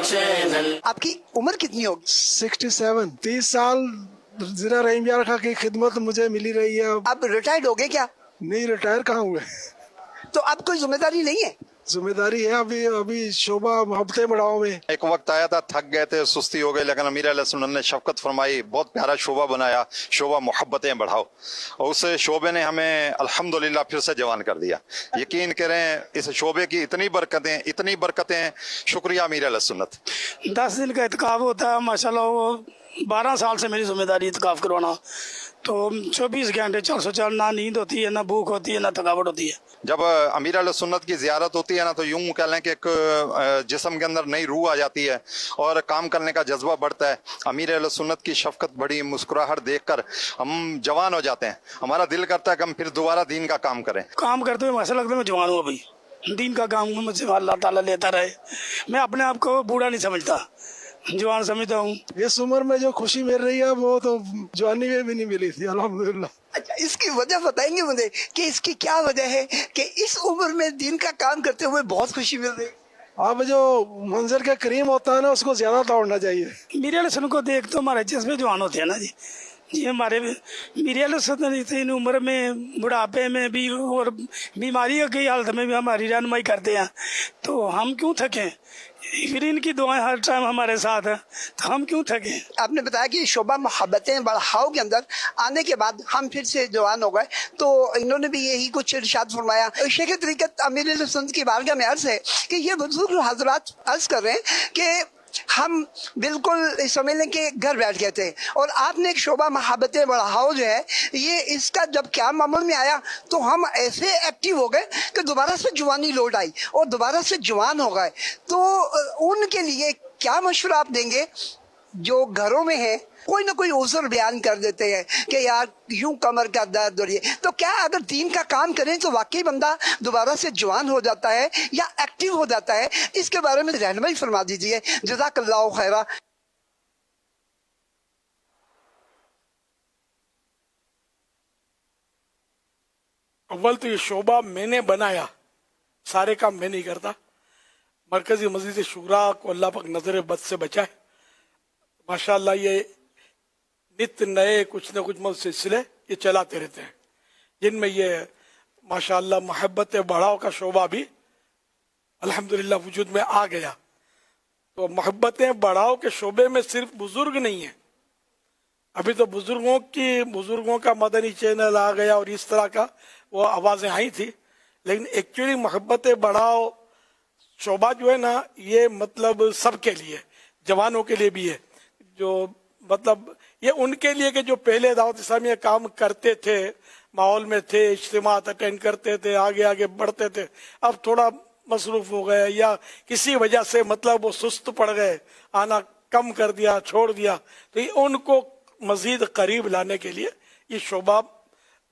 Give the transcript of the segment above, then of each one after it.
Channel. आपकी उम्र कितनी होगी? 67, 30 साल जिला रहीम यार खां की खिदमत मुझे मिली रही है। आप रिटायर्ड हो गए क्या? नहीं, रिटायर कहाँ हुए। तो अब कोई जिम्मेदारी नहीं है? जिम्मेदारी है अभी शोभा मोहब्बतें बढ़ाओ में। एक वक्त आया था, थक गए थे, सुस्ती हो गई, लेकिन अमीर अलैहि सुन्नत ने शफकत फरमाई, बहुत प्यारा शोभा बनाया, शोभा मोहब्बतें बढ़ाओ, और उस शोबे ने हमें अल्हम्दुलिल्लाह फिर से जवान कर दिया। यकीन करें इस शोबे की इतनी बरकतें, शुक्रिया अमीर अलैहि सुन्नत। 10 दिन का इत्काफ होता है माशाल्लाह। वो 12 साल से मेरी जिम्मेदारी इत्काफ करवाना, तो 24 घंटे 404, ना नींद होती है, ना भूख होती है, ना थकावट होती है। जब अमीर अलैहि सुन्नत की ज़ियारत होती है ना, तो यूं कह लें कि एक जिस्म के अंदर नई रूह आ जाती है और काम करने का जज्बा बढ़ता है। अमीर अलैहि सुन्नत की शफकत बड़ी मुस्कुराहट देखकर हम जवान हो जाते हैं। हमारा दिल करता है कि हम फिर दोबारा दीन का काम करें। काम करते हुए ऐसा लगता है मैं जवान हूँ अभी। दीन का काम मुझसे अल्लाह ताला लेता रहे। मैं अपने आप को बूढ़ा नहीं समझता, जवान समझता हूँ। इस उम्र में जो खुशी मिल रही है वो तो जवानी में भी नहीं मिली थी, अल्हम्दुलिल्लाह। अच्छा, इसकी वजह बताएंगे मुझे कि इसकी क्या वजह है कि इस उम्र में दिन का काम करते हुए बहुत खुशी मिल रही है? अब जो मंजर के करीम होता है ना, उसको ज्यादा दौड़ना चाहिए। मीरे अलैहि को देख तो हमारे जज्बे जवान होते हैं ना जी। हमारे मीरे अलैहि इन उम्र में, बुढ़ापे में भी और बीमारी की हालत में भी हमारी रहनुमाई करते हैं, तो हम क्यों थकें? फिर इनकी दुआएं हर टाइम हमारे साथ है, तो हम क्यों थकें? आपने बताया कि शोभा मोहब्बतें बढ़ाओ के अंदर आने के बाद हम फिर से जवान हो गए, तो इन्होंने भी यही कुछ इरशाद फरमाया। शेख तरीक़त अमीर अलैहि सुन्नत की बारगाह में अर्ज है कि ये बुजुर्ग हजरात अर्ज कर रहे हैं कि हम बिल्कुल समझ लें कि घर बैठ गए थे, और आपने एक शोभा मोहब्बतें बढ़ाओ जो है ये, इसका जब क्या मामूल में आया तो हम ऐसे एक्टिव हो गए कि दोबारा से जवानी लौट आई और दोबारा से जवान हो गए। तो उनके लिए क्या मशवरा आप देंगे जो घरों में है, कोई ना कोई उज़र बयान कर देते हैं कि यार यूं कमर का दर्द और ये, तो क्या अगर दीन का काम करें तो वाकई बंदा दोबारा से जवान हो जाता है या एक्टिव हो जाता है? इसके बारे में रहनुमाई फरमा दीजिए, जज़ाकल्लाहु खैरा। अव्वल तो ये शोभा मैंने बनाया, सारे काम मैं नहीं करता। मरकजी मस्जिद शुरा को अल्लाह पाक नजर बद से बचाए। माशाअल्लाह ये नित्य नए कुछ न कुछ सिलसिले ये चलाते रहते हैं, जिनमें ये माशाअल्लाह मोहब्बत बढ़ाओ का शोभा भी अल्हम्दुलिल्लाह वजूद में आ गया। तो मोहब्बतें बढ़ाओ के शोबे में सिर्फ बुजुर्ग नहीं है, अभी तो बुजुर्गों का मदनी चैनल आ गया और इस तरह का वो आवाजें आई थी, लेकिन एक्चुअली मोहब्बतें बढ़ाओ शोभा जो है ना, ये मतलब सबके लिए, जवानों के लिए भी है, जो मतलब ये उनके लिए कि जो पहले दावत इस्लामिया काम करते थे, माहौल में थे, इज्तिमात अटेंड करते थे, आगे आगे बढ़ते थे, अब थोड़ा मसरूफ हो गए या किसी वजह से मतलब वो सुस्त पड़ गए, आना कम कर दिया, छोड़ दिया, तो ये उनको मजीद करीब लाने के लिए ये शोभा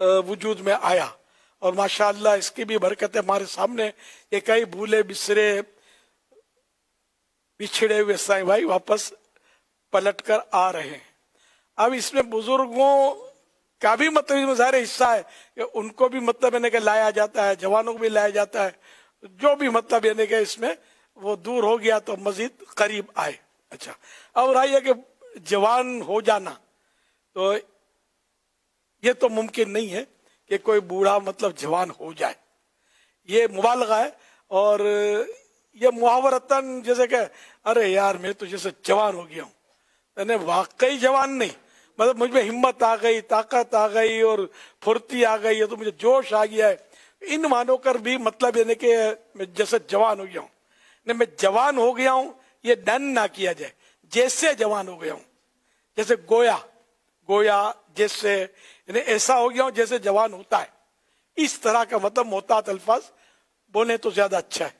वजूद में आया। और माशाअल्लाह इसकी भी बरकत है हमारे सामने। ये कई भूले बिसरे बिछड़े हुए साईं भाई वापस पलट कर आ रहे हैं। अब इसमें बुजुर्गों का भी मतलब ज़ाहिर हिस्सा है कि उनको भी मतलब यानी कि लाया जाता है, जवानों को भी लाया जाता है, जो भी मतलब यानी कि इसमें वो दूर हो गया तो मजीद करीब आए। अच्छा, अब रही है कि जवान हो जाना, तो ये तो मुमकिन नहीं है कि कोई बूढ़ा मतलब जवान हो जाए, ये मुबालगा है। और ये मुहावरतन जैसे कि अरे यार मैं तो जैसे जवान हो गया हूँ, मैंने वाकई जवान नहीं, मतलब मुझ में हिम्मत आ गई, ताकत आ गई और फुर्ती आ गई है, तो मुझे जोश आ गया है, इन मानों कर भी मतलब यानी कि मैं जैसे जवान हो गया हूँ। नहीं, मैं जवान हो गया हूँ ये डन ना किया जाए, जैसे जवान हो गया हूँ, जैसे गोया जैसे यानी ऐसा हो गया हूँ जैसे जवान होता है, इस तरह का मतलब मोहतात अल्फाज बोले तो ज्यादा अच्छा है।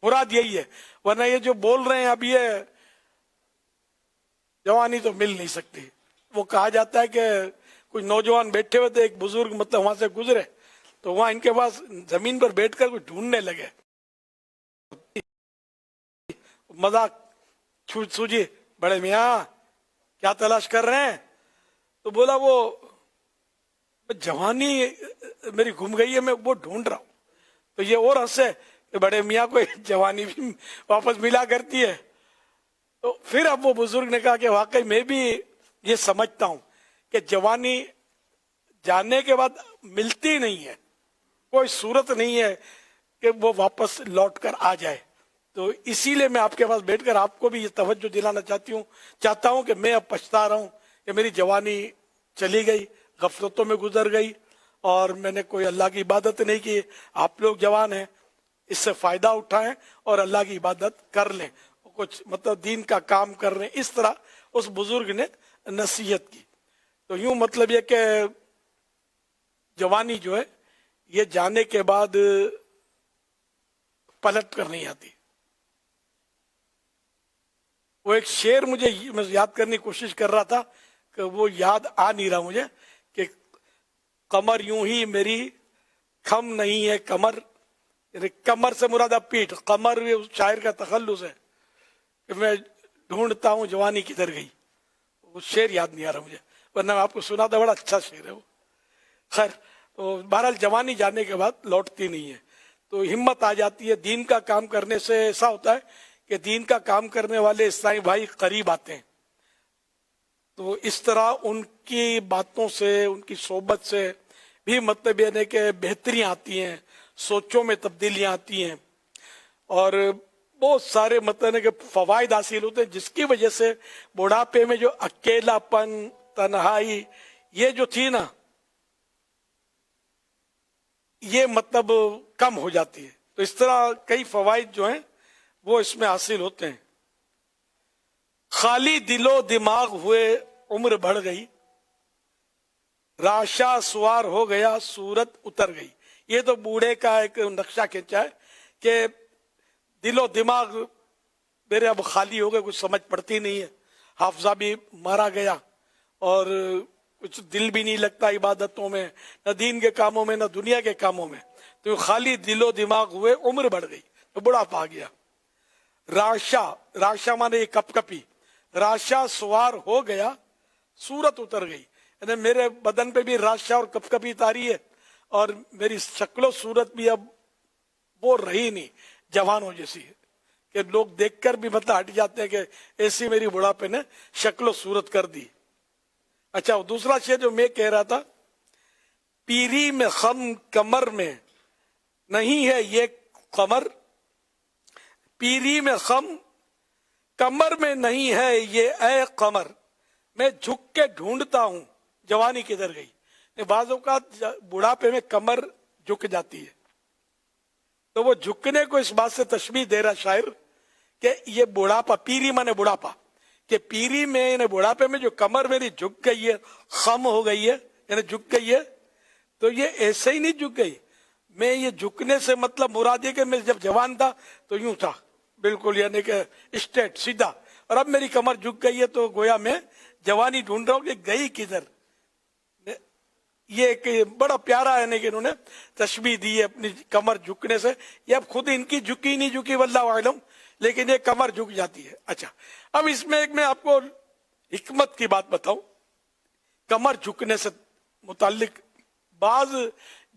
मुराद यही है, वरना ये जो बोल रहे हैं अब ये जवानी तो मिल नहीं सकती। वो कहा जाता है कि कुछ नौजवान बैठे हुए थे, एक बुजुर्ग मतलब वहां से गुजरे, तो वहां इनके पास जमीन पर बैठकर कुछ ढूंढने लगे, मजाक सूझी, बड़े मियाँ क्या तलाश कर रहे हैं? तो बोला वो जवानी मेरी घूम गई है, मैं वो ढूंढ रहा हूं। तो ये और हंसे, बड़े मियाँ को जवानी भी वापस मिला करती है। तो फिर अब वो बुजुर्ग ने कहा कि वाकई मैं भी ये समझता हूं कि जवानी जाने के बाद मिलती नहीं है, कोई सूरत नहीं है कि वो वापस लौट कर आ जाए। तो इसीलिए मैं आपके पास बैठकर आपको भी ये तवज्जो दिलाना चाहता हूं कि मैं अब पछता रहा हूं कि मेरी जवानी चली गई, गफलतों में गुजर गई और मैंने कोई अल्लाह की इबादत नहीं की। आप लोग जवान हैं, इससे फायदा उठाएं और अल्लाह की इबादत कर लें, कुछ मतलब दीन का काम कर रहे हैं। इस तरह उस बुजुर्ग ने नसीहत की। तो यूं मतलब ये कि जवानी जो है ये जाने के बाद पलट कर नहीं आती। वो एक शेर मैं याद करने की कोशिश कर रहा था कि वो याद आ नहीं रहा मुझे, कि कमर यूं ही मेरी खम नहीं है कमर, कमर से मुराद पीठ, कमर उस शायर का तखल्लुस है कि मैं ढूंढता हूं जवानी किधर गई। वो शेर याद नहीं आ रहा मुझे, वरना मैं आपको सुना था, बड़ा अच्छा शेर है वो। खैर, तो बहरहाल जवानी जाने के बाद लौटती नहीं है, तो हिम्मत आ जाती है। दीन का काम करने से ऐसा होता है कि दीन का काम करने वाले इस्लामी भाई करीब आते हैं। तो इस तरह उनकी बातों से, उनकी सोबत से भी मतलब ये कि बेहतरियां आती हैं, सोचों में तब्दीलियां आती हैं और बहुत सारे मतलब कि फवायद हासिल होते हैं, जिसकी वजह से बुढ़ापे में जो अकेलापन, तन्हाई ये जो थी ना, ये मतलब कम हो जाती है। तो इस तरह कई फवायद जो हैं वो इसमें हासिल होते हैं। खाली दिलो दिमाग हुए उम्र बढ़ गई, राशा सुवार हो गया सूरत उतर गई। ये तो बूढ़े का एक नक्शा खींचा है कि दिलो दिमाग मेरे अब खाली हो गए, कुछ समझ पड़ती नहीं है, हाफजा भी मारा गया और कुछ दिल भी नहीं लगता इबादतों में, न दीन के कामों में, न दुनिया के कामों में। तो खाली दिलो दिमाग हुए उम्र बढ़ गई, तो बुढ़ापा आ गया। राशा माने कपकपी, राशा सुवार हो गया सूरत उतर गई, यानी मेरे बदन पे भी राशा और कपकपी तारी है और मेरी शक्लो सूरत भी अब वो रही नहीं जवानों जैसी है कि लोग देखकर भी मतलब हट जाते हैं कि ऐसी मेरी बुढ़ापे ने शक्लो सूरत कर दी। अच्छा, दूसरा शेर जो मैं कह रहा था, पीरी में खम कमर में नहीं है ये कमर, पीरी में खम कमर में नहीं है ये ऐ कमर, मैं झुक के ढूंढता हूं जवानी किधर गई। बाजों का बुढ़ापे में कमर झुक जाती है, तो वो झुकने को इस बात से तशबीह दे रहा शायर कि ये बुढ़ापा, पीरी माने बुढ़ापा, कि पीरी में यानी बुढ़ापे में जो कमर मेरी झुक गई है, खम हो गई है यानी झुक गई है, तो ये ऐसे ही नहीं झुक गई। मैं ये झुकने से मतलब मुराद है कि मैं जब जवान था तो यूं था बिल्कुल, यानी कि स्ट्रेट सीधा, और अब मेरी कमर झुक गई है तो गोया मैं जवानी ढूंढ रहा हूं कि गई किधर। ये एक बड़ा प्यारा है कि इन्होंने तशबीह दी है अपनी कमर झुकने से। ये अब खुद इनकी झुकी नहीं झुकी वल्लाहु आलम, लेकिन ये कमर झुक जाती है। अच्छा, अब इसमें एक मैं आपको हिकमत की बात बताऊं कमर झुकने से मुताल्लिक। बाज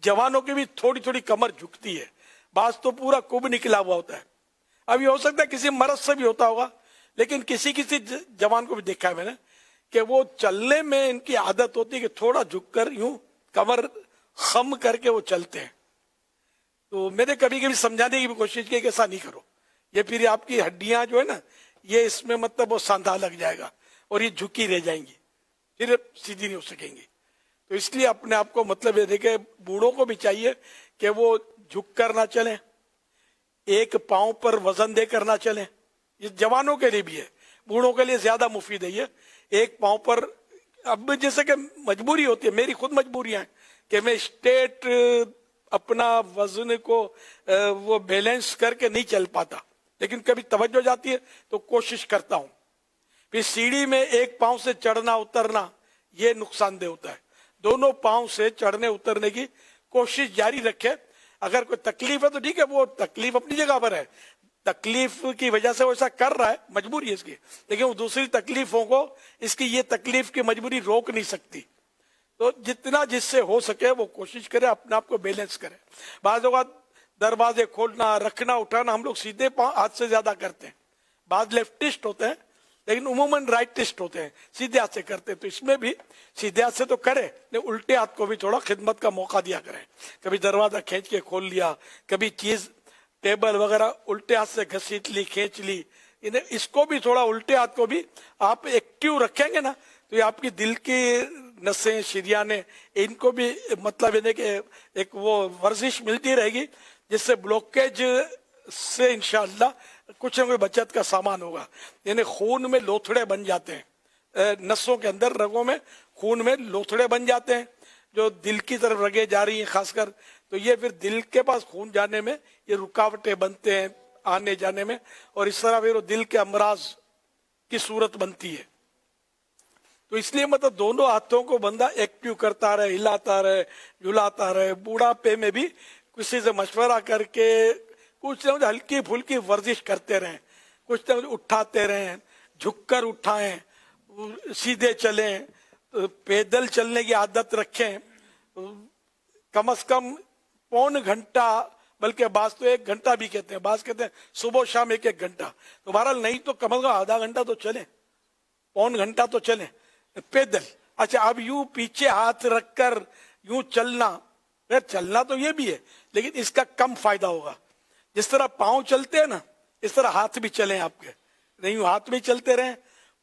जवानों की भी थोड़ी थोड़ी कमर झुकती है, बाज तो पूरा कुब निकला हुआ होता है। अब ये हो सकता है किसी मरज से भी होता होगा, लेकिन किसी किसी जवान को भी देखा है मैंने कि वो चलने में इनकी आदत होती है कि थोड़ा झुककर यूं कमर खम करके वो चलते हैं। तो मैंने कभी कभी समझाने की भी कोशिश की कि ऐसा नहीं करो, ये फिर आपकी हड्डियां जो है ना, ये इसमें मतलब वो सांधा लग जाएगा और ये झुकी रह जाएंगी, फिर सीधी नहीं हो सकेंगी। तो इसलिए अपने आप को मतलब ये देखे, बूढ़ों को भी चाहिए कि वो झुक कर ना चले, एक पांव पर वजन देकर ना चले। ये जवानों के लिए भी है, बूढ़ों के लिए ज्यादा मुफीद है ये। एक पांव पर, अब जैसे कि मजबूरी होती है, मेरी खुद मजबूरियां हैं कि मैं स्टेट अपना वजन को वो बैलेंस करके नहीं चल पाता, लेकिन कभी तवज्जो जाती है तो कोशिश करता हूं। फिर सीढ़ी में एक पांव से चढ़ना उतरना ये नुकसानदेह होता है, दोनों पांव से चढ़ने उतरने की कोशिश जारी रखे। अगर कोई तकलीफ है तो ठीक है, वो तकलीफ अपनी जगह पर है, तकलीफ की वजह से वो ऐसा कर रहा है, मजबूरी है इसकी, लेकिन वो दूसरी तकलीफों को इसकी ये तकलीफ की मजबूरी रोक नहीं सकती। तो जितना जिससे हो सके वो कोशिश करे अपने आप को बैलेंस करे। बाज़ औक़ात दरवाजे खोलना, रखना, उठाना हम लोग सीधे हाथ से ज्यादा करते हैं। बाद लेफ्टिस्ट होते हैं लेकिन उमूमन राइटिस्ट होते हैं, सीधे हाथ से करते हैं। तो इसमें भी सीधे हाथ से तो करे, लेकिन उल्टे हाथ को भी थोड़ा खिदमत का मौका दिया करें। कभी दरवाजा खींच के खोल लिया, कभी चीज टेबल वगैरह उल्टे हाथ से घसीट ली, खींच ली। इन्हें इसको भी थोड़ा उल्टे हाथ को भी आप एक्टिव रखेंगे ना, तो ये आपकी दिल की नसें, शरियाने, इनको भी मतलब यानी कि एक वो वर्जिश मिलती रहेगी, जिससे ब्लॉकेज से इंशाअल्लाह कुछ न कुछ बचत का सामान होगा। यानी खून में लोथड़े बन जाते हैं, नसों के अंदर, रगों में, खून में लोथड़े बन जाते हैं जो दिल की तरफ रगे जा रही हैं खासकर। तो ये फिर दिल के पास खून जाने में ये रुकावटें बनते हैं, आने जाने में, और इस तरह फिर वो दिल के अमराज की सूरत बनती है। तो इसलिए मतलब दोनों हाथों को बंदा एक्टिव करता रहे, हिलाता रहे, झुलाता रहे। बूढ़ापे में भी किसी से मशवरा करके कुछ न कुछ हल्की फुल्की वर्जिश करते रहें, कुछ न कुछ उठाते रहें, झुककर उठाएं, सीधे चलें, पैदल चलने की आदत रखें। कम से कम पौन घंटा, बल्कि बाज तो 1 घंटा भी कहते हैं, बाज कहते हैं सुबह शाम 1-1 घंटा। तो बहरहाल नहीं तो कम से कम आधा घंटा तो चले, पौन घंटा तो चले पैदल। अच्छा, अब यूं पीछे हाथ रखकर यूं चलना, यार चलना तो ये भी है लेकिन इसका कम फायदा होगा। जिस तरह पांव चलते हैं ना, इस तरह हाथ भी चलें आपके, नहीं हाथ भी चलते रहें,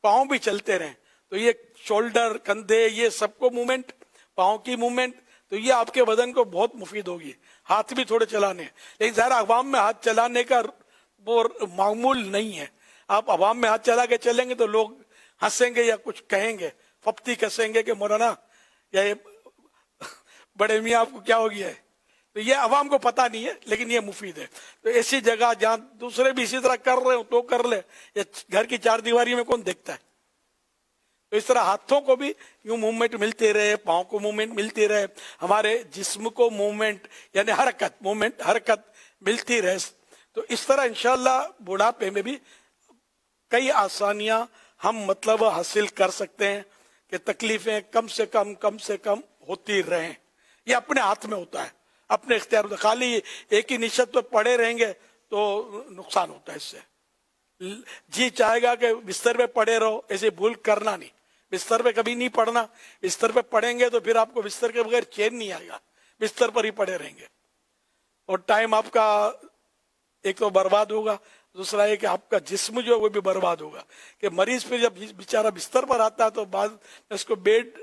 पांव भी चलते रहें। तो ये शोल्डर, कंधे, ये सबको मूवमेंट, पांव की मूवमेंट, तो ये आपके बदन को बहुत मुफीद होगी। हाथ भी थोड़े चलाने, लेकिन ज़रा अवाम में हाथ चलाने का वो मामूल नहीं है। आप अवाम में हाथ चला के चलेंगे तो लोग हंसेंगे या कुछ कहेंगे, फप्ती कसेंगे कि मौलाना या ये बड़े मियाँ आपको क्या हो गया है। तो ये अवाम को पता नहीं है लेकिन ये मुफीद है। तो ऐसी जगह जहां दूसरे भी इसी तरह कर रहे हो तो कर ले, ये घर की 4 दीवारी में कौन देखता है। तो इस तरह हाथों को भी यूं मूवमेंट मिलते रहे, पाँव को मूवमेंट मिलती रहे, हमारे जिस्म को मूवमेंट यानी हरकत, मूवमेंट, हरकत मिलती रहे। तो इस तरह इंशाअल्लाह बुढ़ापे में भी कई आसानियां हम मतलब हासिल कर सकते हैं कि तकलीफें कम से कम होती रहें। ये अपने हाथ में होता है, अपने इख्तियार में। खाली एक ही निशत पर पड़े रहेंगे तो नुकसान होता है इससे। जी चाहेगा कि बिस्तर पे पड़े रहो, ऐसे भूल करना नहीं। बिस्तर पे कभी नहीं पड़ना, बिस्तर पे पड़ेंगे तो फिर आपको बिस्तर के बगैर चैन नहीं आएगा, बिस्तर पर ही पड़े रहेंगे और टाइम आपका एक तो बर्बाद होगा, दूसरा है कि आपका जिस्म जो है वो भी बर्बाद होगा। कि मरीज फिर जब बेचारा बिस्तर पर आता है तो बाद इसको बेड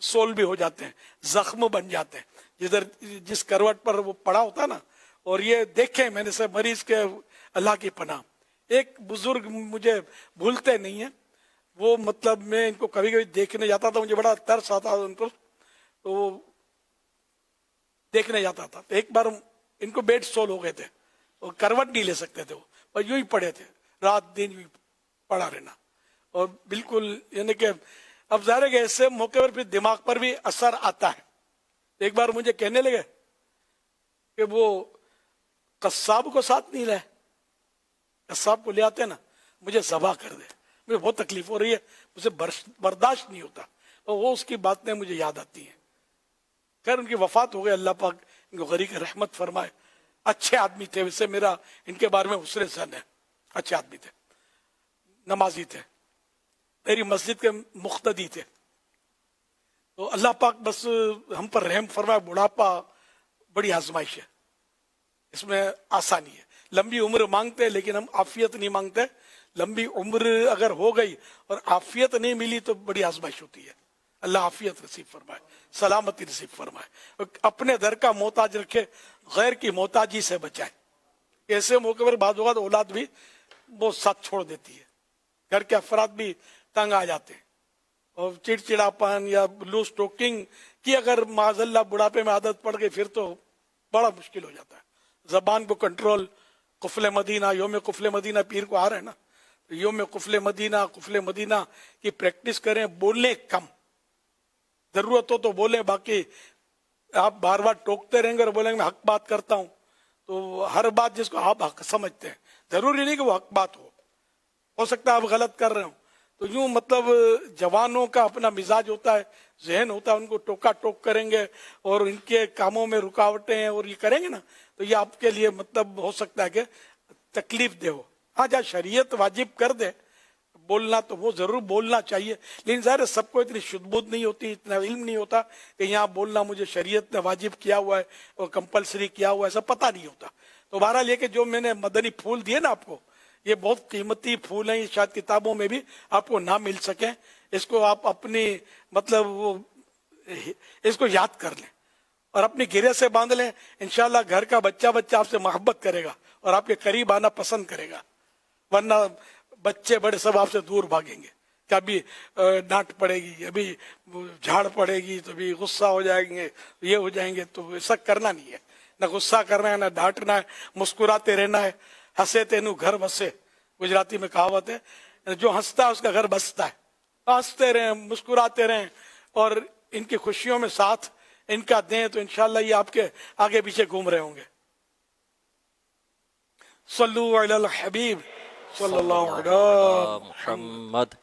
सोल भी हो जाते हैं, जख्म बन जाते हैं जिधर जिस करवट पर वो पड़ा होता ना। और ये देखें मैंने से मरीज के, अल्लाह की पनाह, एक बुजुर्ग मुझे भूलते नहीं है, वो मतलब मैं इनको कभी कभी देखने जाता था, मुझे बड़ा तरस आता था उनको, तो देखने जाता था। तो एक बार इनको बेड सोल हो गए थे और करवट नहीं ले सकते थे, वो और यूं ही पड़े थे, रात दिन यूं पड़ा रहना। और बिल्कुल यानी कि अब ज़ाहिर है कि ऐसे मौके पर फिर दिमाग पर भी असर आता है। एक बार मुझे कहने लगे कि वो कस्साब को साथ नहीं लाए, कस्साब को ले आते ना, मुझे ज़बा कर दे, मुझे बहुत तकलीफ हो रही है, मुझे बर्दाश्त नहीं होता। और वो उसकी बातें मुझे याद आती हैं। खैर उनकी वफात हो गई, अल्लाह पाक इनको गरीक रहमत फरमाए। अच्छे आदमी थे, वैसे मेरा इनके बारे में हुस्न ज़न है, अच्छे आदमी थे, नमाजी थे, मेरी मस्जिद के मुख्तदी थे। तो अल्लाह पाक बस हम पर रहम फरमाए। बुढ़ापा बड़ी आजमाइश है, इसमें आसानी है। लंबी उम्र मांगते हैं लेकिन हम आफियत नहीं मांगते। लंबी उम्र अगर हो गई और आफियत नहीं मिली तो बड़ी आजमाइश होती है। अल्लाह आफियत नसीब फरमाए, सलामती नसीब फरमाए, अपने दर का मोहताज रखे, गैर की मोहताजी से बचाए। ऐसे मौके पर बाद होगा तो औलाद भी वो साथ छोड़ देती है, घर के अफराद भी तंग आ जाते हैं और चिड़चिड़ापन या लूज टॉकिंग की अगर माजल्ला बुढ़ापे में आदत पड़ गई फिर तो बड़ा मुश्किल हो जाता है। जबान को कंट्रोल, कुफले मदीना, योम कुफले मदीना पीर को आ रहा है ना, तो योम कुफले मदीना की प्रैक्टिस करें। बोलने कम, जरूरत हो तो बोले, बाकी आप बार बार टोकते रहेंगे और बोलेंगे मैं हक बात करता हूं, तो हर बात जिसको आप हक समझते हैं जरूरी नहीं कि वो हक बात हो सकता है आप गलत कर रहे हो, तो यूं मतलब जवानों का अपना मिजाज होता है, जहन होता है, उनको टोका टोक करेंगे और इनके कामों में रुकावटें हैं और ये करेंगे ना, तो ये आपके लिए मतलब हो सकता है कि तकलीफ दे हो। हाँ, जहाँ शरीयत वाजिब कर दे बोलना तो वो जरूर बोलना चाहिए, लेकिन ज़ाहिर है सबको इतनी शुद्धबुद्ध नहीं होती, इतना इल्म नहीं होता कि यहाँ बोलना मुझे शरीयत ने वाजिब किया हुआ है और कंपलसरी किया हुआ है, ऐसा पता नहीं होता। तो बहरहाल ये कि जो मैंने मदनी फूल दिए ना आपको, ये बहुत कीमती फूल हैं, ये शायद किताबों में भी आपको ना मिल सके। इसको आप अपनी मतलब वो इसको याद कर लें और अपनी गिरे से बांध लें। इंशाल्लाह घर का बच्चा बच्चा आपसे मोहब्बत करेगा और आपके करीब आना पसंद करेगा, वरना बच्चे बड़े सब आपसे दूर भागेंगे। कभी डांट पड़ेगी, अभी झाड़ पड़ेगी, तो भी गुस्सा हो जाएंगे, ये हो जाएंगे। तो ऐसा करना नहीं है, ना गुस्सा करना है, ना डांटना है, मुस्कुराते रहना है। हंसे तेनू घर बसे, गुजराती में कहावत है, जो हंसता है उसका घर बसता है। हंसते रहें, मुस्कुराते रहें और इनकी खुशियों में साथ इनका दें, तो इंशाल्लाह ये आपके आगे पीछे घूम रहे होंगे। सल्लु अलल हबीब सल्लल्लाहु अलैहि वसल्लम। मुहम्मद।